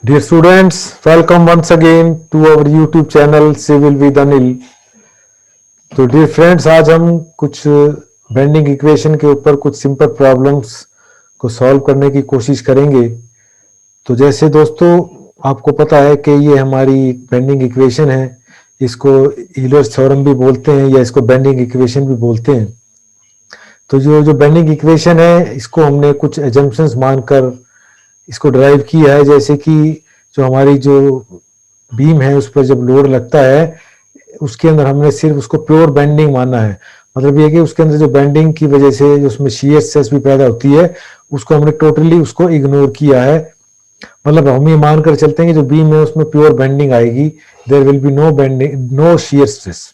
Dear students, welcome once again to our YouTube channel Civil with Anil. तो dear friends, आज हम कुछ bending equation के ऊपर कुछ सिंपल प्रॉब्लम्स को सॉल्व करने की कोशिश करेंगे। तो जैसे दोस्तों आपको पता है कि ये हमारी बेंडिंग इक्वेशन है, इसको यूलर्स थ्योरम भी बोलते हैं या इसको बेंडिंग इक्वेशन भी बोलते हैं। तो जो बेंडिंग इक्वेशन है इसको हमने कुछ एजम्पशंस मानकर इसको ड्राइव किया है, जैसे कि जो हमारी जो बीम है उस पर जब लोड लगता है उसके अंदर हमने सिर्फ उसको प्योर बेंडिंग माना है। मतलब ये कि उसके अंदर जो बेंडिंग की वजह से जो उसमें शियर स्ट्रेस भी पैदा होती है उसको हमने टोटली उसको इग्नोर किया है। मतलब हम ये मानकर चलते हैं कि जो बीम है उसमें प्योर बेंडिंग आएगी, there will be no bending, no shear stress.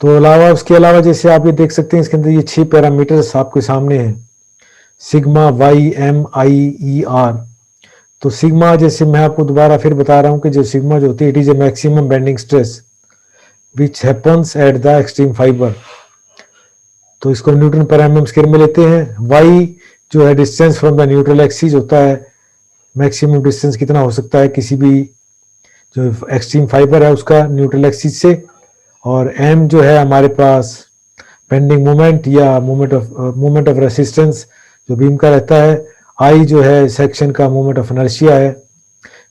तो अलावा उसके अलावा जैसे आप ये देख सकते हैं इसके अंदर ये 6 पैरामीटर्स आपके सामने हैं, sigma, y, M, I, E, R. तो सिग्मा, जैसे मैं आपको दोबारा फिर बता रहा हूं कि जो सिग्मा जो होती है it is a maximum bending stress which happens at the extreme fibre. तो इसको newton per M M square में लेते हैं। वाई जो है distance from the neutral axis होता है, मैक्सिमम डिस्टेंस कितना हो सकता है किसी भी जो एक्सट्रीम फाइबर है उसका न्यूट्रल एक्सिस से। और एम जो है हमारे पास बेंडिंग मोमेंट या मोमेंट ऑफ रेसिस्टेंस जो बीम का रहता है। आई जो है सेक्शन का मोमेंट ऑफ इनर्शिया है,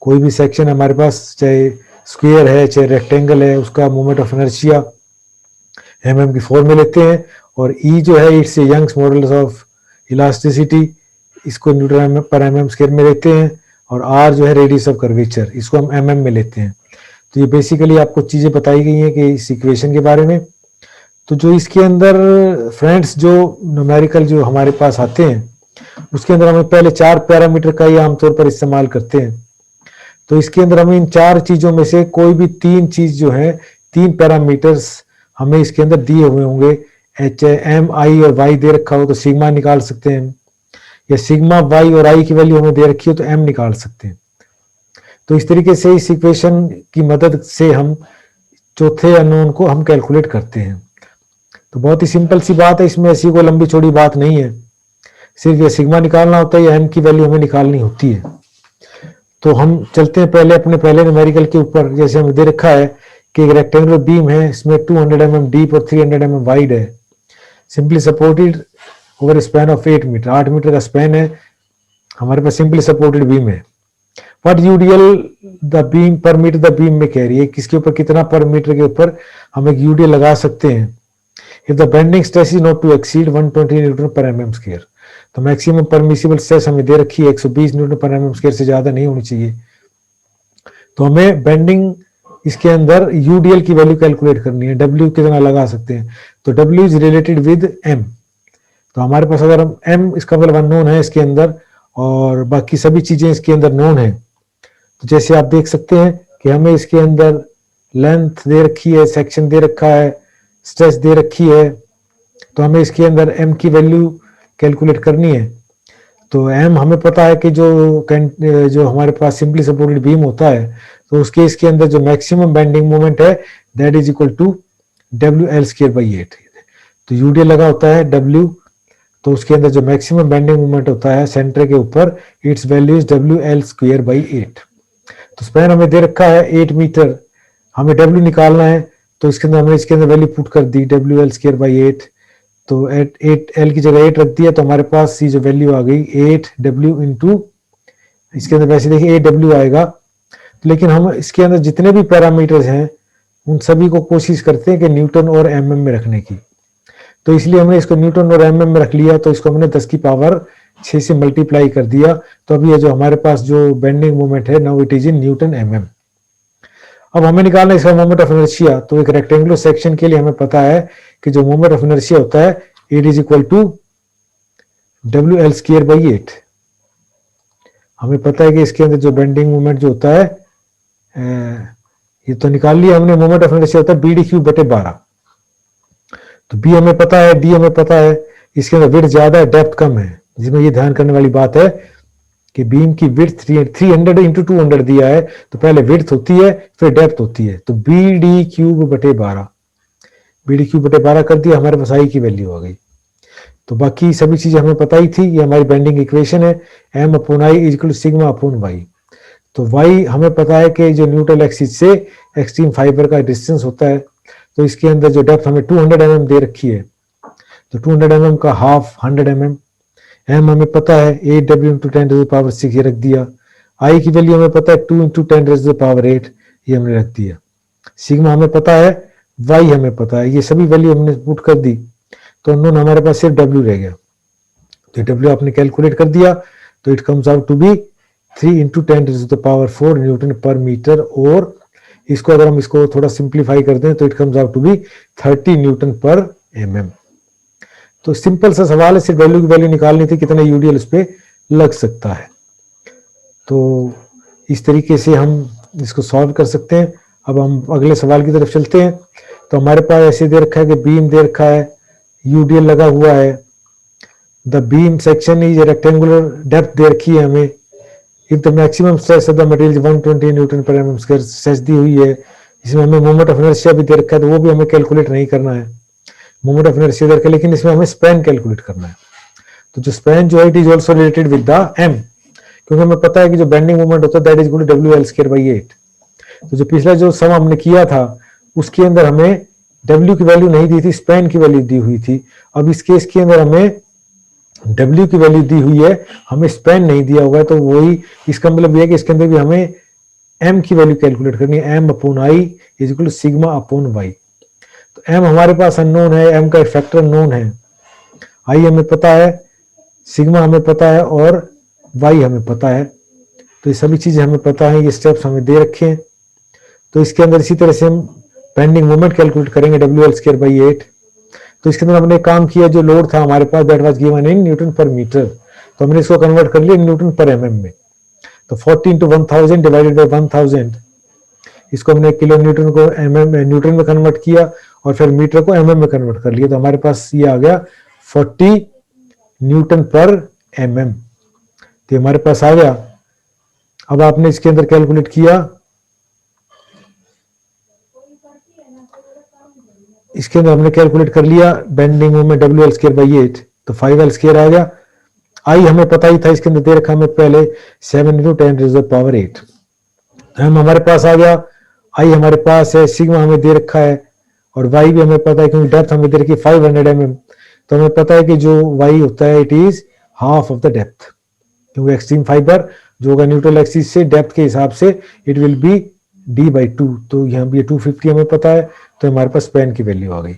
कोई भी सेक्शन हमारे पास चाहे स्क्वायर है चाहे रेक्टेंगल है उसका मोमेंट ऑफ इनर्शिया एम की फॉर्म में लेते हैं। और ई जो है its Young's modulus of elasticity, इसको न्यूटन पर एम स्क्वायर में लेते हैं। और आर जो है रेडियस ऑफ कर्वेचर, इसको हम एम में लेते हैं। तो ये बेसिकली आपको चीजें बताई गई हैं कि इस इक्वेशन के बारे में। तो जो इसके अंदर फ्रेंड्स जो न्यूमेरिकल जो हमारे पास आते हैं उसके अंदर हमें पहले 4 पैरामीटर का ही आमतौर पर इस्तेमाल करते हैं। तो इसके अंदर हमें इन 4 चीजों में से कोई भी 3 चीज जो है, 3 पैरामीटर्स हमें इसके अंदर दिए हुए होंगे। एच, एम, आई और वाई दे रखा हो तो सिग्मा निकाल सकते हैं, या सिग्मा, वाई और आई की वैल्यू हमें दे रखी हो तो एम निकाल सकते हैं। तो इस तरीके से इस इक्वेशन की मदद से हम चौथे अननोन को हम कैलकुलेट करते हैं। तो बहुत ही सिंपल सी बात है, इसमें ऐसी कोई लंबी चौड़ी बात नहीं है, सिर्फ ये सिग्मा निकालना होता है या एम की वैल्यू हमें निकालनी होती है। तो हम चलते हैं पहले अपने पहले न्यूमेरिकल के ऊपर। जैसे हमें दे रखा है कि एक रेक्टेंगुलर बीम है, इसमें 200 mm डीप और 300 mm वाइड है, simply supported over span of 8 metre. 8 metre का स्पैन है हमारे पास, सिंपली सपोर्टेड बीम है। व्हाट यूडीएल द बीम पर मीटर द बीम में कह रही है किसके ऊपर कितना पर मीटर के ऊपर हम एक यूडीएल लगा सकते हैं। If the bending stress is not to exceed 120 newton per m square. तो मैक्सिमम परमिसिबल स्ट्रेस हमें दे रखी है 120 न्यूटन पर एम स्क्वायर, से ज्यादा नहीं होनी चाहिए। तो हमें बेंडिंग इसके अंदर यूडीएल की वैल्यू कैलकुलेट करनी है, डब्ल्यू कितना लगा सकते हैं। तो W is related with M. तो हमारे पास अगर हम एम इसका मतलब अननोन है इसके अंदर और बाकी सभी चीजें इसके अंदर नोन है। तो जैसे आप देख सकते हैं कि हमें इसके अंदर लेंथ दे रखी है, सेक्शन दे रखा है, स्ट्रेस दे रखी है। तो हमें इसके अंदर एम की वैल्यू कैलकुलेट करनी है। तो एम हमें पता है कि जो हमारे पास सिंपली सपोर्टेड बीम होता है तो उसके इसके अंदर जो मैक्सिमम बेंडिंग मोमेंट है that is equal to W L square by 8। तो यूडीएल लगा होता है डब्ल्यू, तो उसके अंदर जो मैक्सिमम बेंडिंग मोमेंट होता है सेंटर के ऊपर, it's value is W L square by 8। तो स्पैन हमें दे रखा है 8 मीटर, हमें डब्ल्यू निकालना है। तो इसके अंदर हमने इसके अंदर वैल्यू पुट कर the W L square by 8। तो 8 एल की जगह 8 रख दिया तो हमारे पास ये जो वैल्यू आ गई 8 डब्ल्यू इंटू, इसके अंदर वैसे देखिए 8 डब्ल्यू आएगा। तो लेकिन हम इसके अंदर जितने भी पैरामीटर्स हैं उन सभी को कोशिश करते हैं कि न्यूटन और एमएम में रखने की। तो इसलिए हमने इसको न्यूटन और एमएम में रख लिया। तो इसको हमने 10 की पावर 6 से मल्टीप्लाई कर दिया। तो अब ये जो हमारे पास जो बेंडिंग मोमेंट है now it is in newton MM. अब हमें निकालना है इसका मोमेंट ऑफ इनर्शिया। तो एक रेक्टेंगुलर सेक्शन के लिए हमें पता है कि जो मोमेंट ऑफ इनर्शिया होता है it is equal to W L square by 8। हमें पता है कि इसके अंदर जो बेंडिंग मोमेंट जो होता है ये तो निकाल लिया हमने, मोमेंट ऑफ इनर्शिया होता है बी डी क्यू बटे 12। तो बी हमें पता है, डी हमें पता है, इसके अंदर विड्थ ज्यादा है डेप्थ कम है, जिसमें ये ध्यान करने वाली बात है कि बीम की विड्थ 300 इंटू 200 दिया है। तो पहले विड्थ होती है फिर डेप्थ होती है। तो बी डी क्यूब बटे 12, बी डी क्यूब बटे 12 कर दिया, हमारे पास आई की वैल्यू आ गई। तो बाकी सभी चीजें हमें पता ही थी। ये हमारी बेंडिंग इक्वेशन है, M upon I is equal to sigma upon y. तो वाई हमें पता है कि जो न्यूट्रल एक्सिस से एक्सट्रीम फाइबर का डिस्टेंस होता है, तो इसके अंदर जो डेप्थ हमें 200 mm दे रखी है, तो 200 mm का हाफ 100 mm, एम हमें पता है 8W इंटू 10⁻⁶ ये रख दिया, आई की वैल्यू हमें पता है 2 इंटू 10⁸ ये हमने रख दिया, सिग्मा हमें पता है, वाई हमें पता है, ये सभी वैल्यू हमने पुट कर दी, तो अननोन हमारे पास सिर्फ डब्ल्यू रह गया। तो डब्ल्यू आपने कैलकुलेट कर दिया, तो it comes out to be 3 into 10⁴ newton पर मीटर, और इसको अगर हम इसको थोड़ा सिंप्लीफाई कर दें तो it comes out to be 30 newton पर mm। तो सिंपल सा सवाल है, सिर्फ वैल्यू की वैल्यू निकालनी थी, कितना यूडीएल उस पर लग सकता है। तो इस तरीके से हम इसको सॉल्व कर सकते हैं। अब हम अगले सवाल की तरफ चलते हैं। तो हमारे पास ऐसे दे रखा है कि बीम दे रखा है, यूडीएल लगा हुआ है, the beam section is rectangular, depth दे रखी है हमें, if the maximum stress of the material 120 newton पर mm स्क्वायर स्ट्रेस दी हुई है, इसमें हमें मोमेंट ऑफ इनर्शिया भी दे रखा है, तो वो भी हमें कैलकुलेट नहीं करना है, मोमेंट ऑफ इनर्शिया दे रखा है, लेकिन इसमें हमें स्पैन कैलकुलेट करना है। तो जो स्पैन जो है it is also related with the M, क्योंकि हमें पता है कि जो बेंडिंग मोमेंट होता है that is equal to WL²/8। तो जो पिछला जो सम हमने किया था उसके अंदर हमें W की वैल्यू नहीं दी थी, स्पैन की वैल्यू दी हुई थी। अब इस केस के अंदर हमें W की वैल्यू दी हुई है, हमें स्पैन नहीं दिया हुआ है, तो वही इसका मतलब यह है कि इसके अंदर भी हमें M की वैल्यू कैलकुलेट करनी है, M/I इज इक्वल टू सिग्मा/Y। तो M हमारे पास अननोन है, M का फैक्टर नोन है, I हमें पता है, सिग्मा हमें पता है और Y हमें पता है। तो ये सभी चीजें हमें पता है, ये स्टेप्स हमें दे रखे हैं। तो इसके अंदर इसी तरह से हम बेंडिंग मोमेंट कैलकुलेट करेंगे WL²/8। तो इसके अंदर हमने काम किया, जो लोड था हमारे पास that was given in newton पर मीटर, तो हमने इसको कन्वर्ट कर लिया न्यूटन पर mm में। तो 40 इंटू 1000 डिवाइडेड बाई 1000, इसको हमने किलो न्यूटन को न्यूटन में कन्वर्ट किया और फिर मीटर को mm में कन्वर्ट कर लिया, तो हमारे पास ये आ गया 40 न्यूटन पर mm। तो हमारे पास आ गया। अब आपने इसके अंदर कैलकुलेट किया, इसके अंदर हमने कैलकुलेट कर लिया बेंडिंग मोमेंट WL²/8, तो 5L² आ गया। आई हमें पता ही था, इसके अंदर दे रखा हमें पहले 7 इंटू 10⁸8। एम हमारे पास आ गया, आई हमारे पास है, सिग्मा हमें दे रखा है और वाई भी हमें पता है, क्योंकि डेप्थ हमें दे रखी है 500 mm। तो हमें पता है कि जो वाई होता है it is half of the depth, क्योंकि एक्सट्रीम फाइबर जो होगा न्यूट्रल एक्सिस से डेप्थ के हिसाब से इट विल बी D/2। तो यहाँ भी 250 हमें पता है, तो हमारे पास स्पैन की वैल्यू आ गई।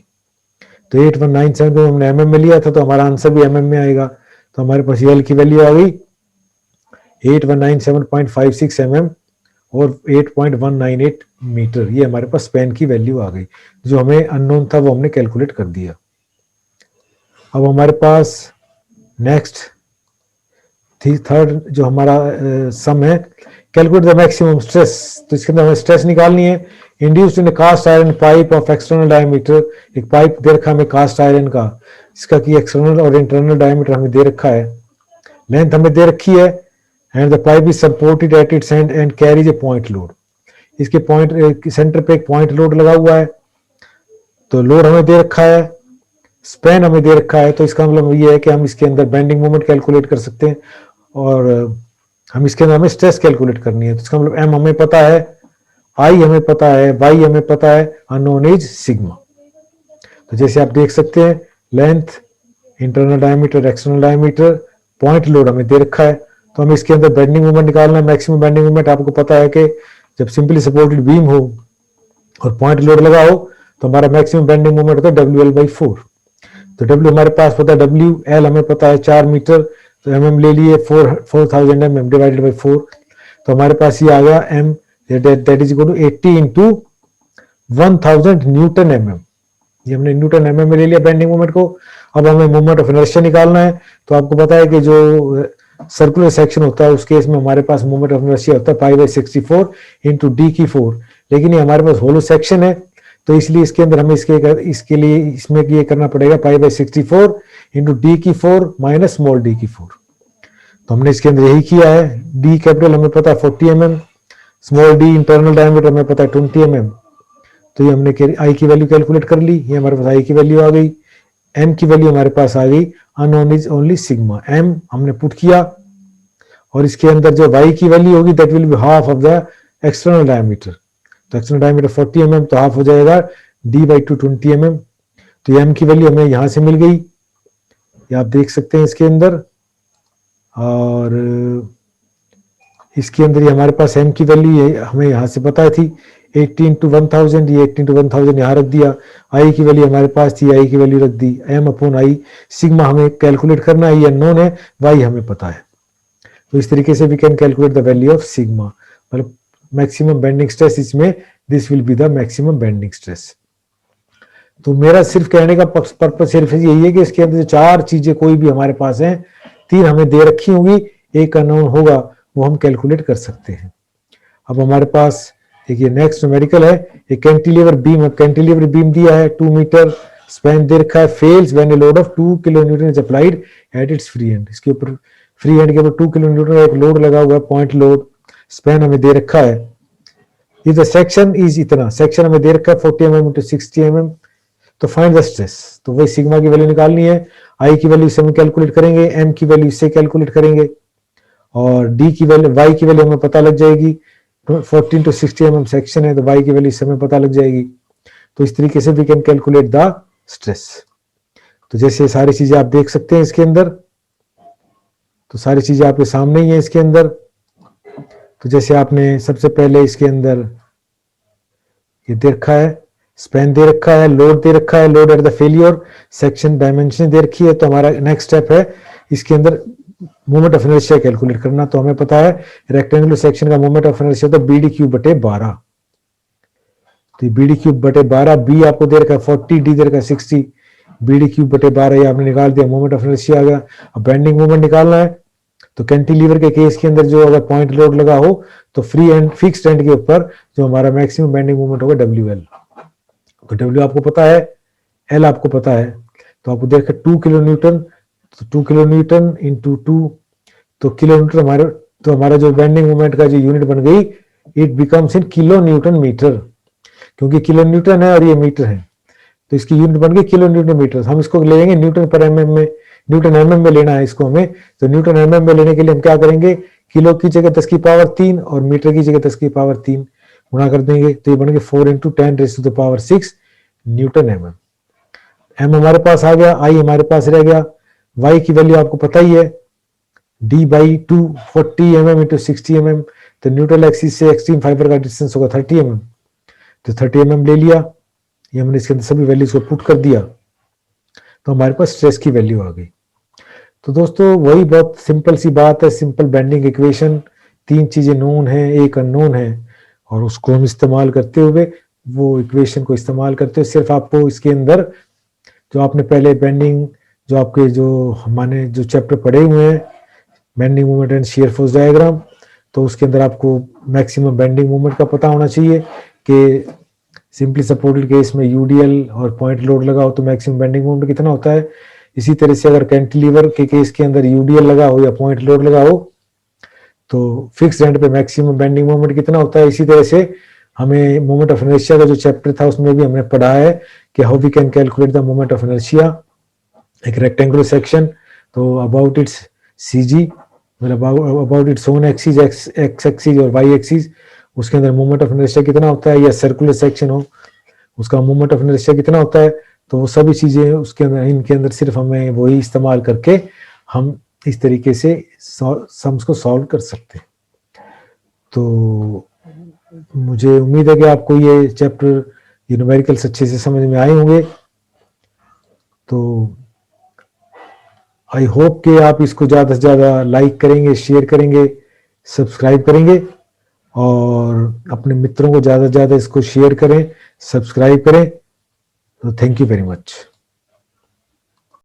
तो 8197 को हमने mm में लिया था, तो हमारा आंसर भी mm में आएगा। तो हमारे पास L की वैल्यू आ गई 8197.56 mm और 8.198 मीटर, ये हमारे पास स्पैन की वैल्यू आ गई। जो हमें अननोन था वो हमने कैलकुलेट कर दिया। अब हमारे पास नेक्स्ट थर्ड जो हमारा सम है, कैलकुलेट द मैक्सिमम स्ट्रेस। तो इसके अंदर हमें स्ट्रेस निकालनी है। Induced in cast iron pipe of external diameter, एक पाइप दे रखा हमें कास्ट आयरन का, इसका की एक्सटर्नल और इंटरनल डायमीटर हमें दे रखा है, लेंथ हमें दे रखी है, and the pipe is supported at its and and carries A point load. इसके पॉइंट सेंटर पे एक पॉइंट लोड लगा हुआ है, तो लोड हमें दे रखा है, स्पैन हमें दे रखा है। तो इसका मतलब ये है कि हम इसके अंदर बेंडिंग मोमेंट कैलकुलेट कर सकते हैं और हम इसके अंदर हमें स्ट्रेस कैलकुलेट करनी है। तो इसका मतलब एम हमें पता है, आई हमें पता है, वाई हमें पता है, अननोन इज सिग्मा। तो जैसे आप देख सकते हैं, length, internal diameter, external diameter, point load हमें दे रखा है। तो हमें इसके अंदर बेंडिंग मोमेंट निकालना है। मैक्सिमम बेंडिंग मोमेंट आपको पता है कि जब सिंपली सपोर्टेड बीम हो और पॉइंट लोड लगा हो तो हमारा मैक्सिमम बेंडिंग मोमेंट होता है WL/4। तो W हमारे पास पता है W, L हमें पता है 4 मीटर, तो mm ले लिए 4000 mm डिवाइडेड बाई 4। तो हमारे पास ये आ गया m that is equal to 80 into 1000 newton mm। ये हमने न्यूटन mm में ले लिया बेंडिंग मोमेंट को। अब हमें मोमेंट ऑफ इनर्शिया निकालना है। तो आपको पता है कि जो सर्कुलर सेक्शन होता है उस केस में हमारे पास मोमेंट ऑफ इनर्शिया होता है π/64 इंटू d⁴, लेकिन ये हमारे पास होलो सेक्शन है, तो इसलिए इसके अंदर हमें इसके लिए इसमें ये करना पड़ेगा π/64 into d⁴ minus small d⁴। तो हमने इसके अंदर यही किया है। d कैपिटल हमें पता है 40 mm, small d internal diameter हमें पता है 20 mm। तो ये हमने आई की वैल्यू कैलकुलेट कर ली, ये हमारे पास आई की वैल्यू आ गई। एम की वैल्यू हमारे पास आ गई, unknown is only sigma. M हमने पुट किया और इसके अंदर जो y की वैल्यू होगी that will be half of the external diameter. तो एक्सटर्नल डायमीटर 40 mm, तो हाफ हो जाएगा d/2 20 mm। तो m की वैल्यू हमें यहां से मिल गई, ये आप देख सकते हैं इसके अंदर। और इसके अंदर ये हमारे पास m की वैल्यू हमें यहाँ से पता थी 80 × 1000, ये 80 × 1000 यहाँ रख दिया। i की वैल्यू हमारे पास थी, i की वैल्यू रख दी m/i। सिग्मा हमें कैलकुलेट करना है, ये अननोन है, y हमें पता है। तो इस तरीके से we can calculate the value of sigma, मतलब मैक्सिमम बेंडिंग स्ट्रेस। इसमें this will be the maximum bending stress. तो मेरा सिर्फ कहने का पर्पस सिर्फ यही है कि इसके अंदर जो चार चीजें कोई भी हमारे पास हैं, तीन हमें दे रखी होंगी, एक अननोन होगा, वो हम कैलकुलेट कर सकते हैं। अब हमारे पास एक ये नेक्स्ट न्यूमेरिकल है, एक कैंटिलीवर बीम। अब कैंटिलीवर बीम दिया है 2 मीटर, स्पैन दे रखा है, fails when a load of 2 kilo Newton is applied at its free and. इसके ऊपर फ्री एंड के ऊपर 2 किलो न्यूटन का एक लोड लगा हुआ है, पॉइंट लोड। स्पैन हमें दे रखा है, इफ द सेक्शन इज इतना, सेक्शन हमें दे रखा है 40 mm × 60 mm। तो फाइंड द स्ट्रेस, तो वही सिग्मा की वैल्यू निकालनी है। आई की वैल्यू से हम कैलकुलेट करेंगे, एम की वैल्यू इससे कैलकुलेट करेंगे, और डी की वैल्यू, वाई की वैल्यू हमें पता लग जाएगी। 14 to 60 mm सेक्शन है, तो वाई की वैल्यू इससे हमें पता लग जाएगी। तो इस तरीके से we can calculate the stress. तो जैसे सारी चीजें आप देख सकते हैं इसके अंदर, तो सारी चीजें आपके सामने ही है इसके अंदर। तो जैसे आपने सबसे पहले इसके अंदर ये दे रखा है, स्पैन दे रखा है, लोड दे रखा है, load at the failure, section dimension दे रखी है। तो हमारा नेक्स्ट स्टेप है इसके अंदर मोमेंट ऑफ इनर्शिया कैलकुलेट करना। तो हमें पता है रेक्टेंगुलर सेक्शन का मोमेंट ऑफ इनर्शिया तो BD³/12। तो BD³/12, बी आपको दे रखा है 40, डी दे रखा है 60, BD³/12 ये आपने निकाल दिया, मोमेंट ऑफ इनर्शिया आ गया। अब बेंडिंग मोमेंट निकालना है, तो कैंटिलीवर के केस के अंदर जो अगर पॉइंट लोड लगा हो तो फ्री एंड फिक्स्ड एंड के ऊपर जो हमारा मैक्सिमम बेंडिंग मोमेंट होगा WL। तो W आपको पता है, L आपको पता है, तो आपको देखा 2 किलो न्यूटन, तो 2 किलो न्यूटन इंटू 2, तो किलो न्यूटन हमारे, तो हमारा जो बेंडिंग मोमेंट का जो यूनिट बन गई, it becomes in kilo newton metre, क्योंकि किलो न्यूटन है और ये मीटर है, तो इसकी यूनिट बन गई किलो न्यूटन मीटर। हम इसको ले लेंगे न्यूटन पर mm में, न्यूटन mm में लेना है इसको हमें। तो न्यूटन mm में लेने के लिए हम क्या करेंगे, किलो की जगह 10⁻³ और मीटर की जगह 10⁻³ गुणा कर देंगे, तो ये बन गए 4 × 10⁻6 न्यूटन mm। m हमारे पास आ गया, i हमारे पास रह गया, y की वैल्यू आपको पता ही है, d/2 40 mm × 60 mm। तो न्यूट्रल एक्सिस से एक्सट्रीम फाइबर का डिस्टेंस होगा 30 mm, तो 30 mm ले लिया, ये हमने इसके अंदर सभी वैल्यूज को पुट कर दिया, तो हमारे पास स्ट्रेस की वैल्यू आ गई। तो दोस्तों वही बहुत सिंपल सी बात है, सिंपल बेंडिंग इक्वेशन, तीन चीजें नोन है, एक अननोन है, और उसको हम इस्तेमाल करते हुए, वो इक्वेशन को इस्तेमाल करते हुए सिर्फ आपको इसके अंदर जो आपने पहले बेंडिंग, जो आपके जो हमारे जो चैप्टर पढ़े हुए हैं, bending moment and shear force diagram, तो उसके अंदर आपको मैक्सिमम बेंडिंग मोमेंट का पता होना चाहिए कि सिंपली सपोर्टेड केस में यूडीएल और पॉइंट लोड लगा हो तो मैक्सिमम बेंडिंग मोमेंट कितना होता है। इसी तरह से अगर कैंटिलीवर के केस के अंदर यूडीएल लगा हो या पॉइंट लोड लगा हो तो फिक्स एंड पे मैक्सिमम बेंडिंग मोमेंट कितना होता है। इसी तरह से हमें मोमेंट ऑफ इनर्शिया का जो चैप्टर था उसमें भी हमने पढ़ा है कि how we can calculate the moment of inertia, एक रेक्टेंगुलर सेक्शन, तो अबाउट इट्स CG, मतलब about its own axis, x axis और वाई एक्सिस, उसके अंदर मोमेंट ऑफ इनर्शिया कितना होता है, या सर्कुलर सेक्शन हो उसका मोमेंट ऑफ इनर्शिया कितना होता है। तो वो सभी चीजें उसके अंदर, इनके अंदर सिर्फ हमें वही इस्तेमाल करके हम इस तरीके से सम्स को सॉल्व कर सकते हैं। तो मुझे उम्मीद है कि आपको ये चैप्टर, ये न्यूमेरिकल्स अच्छे से समझ में आए होंगे। तो आई होप कि आप इसको ज़्यादा से ज़्यादा लाइक करेंगे, शेयर करेंगे, सब्सक्राइब करेंगे, और अपने मित्रों को ज़्यादा से ज़्यादा इसको शेयर करें, सब्सक्राइब करें। तो थैंक यू वेरी मच।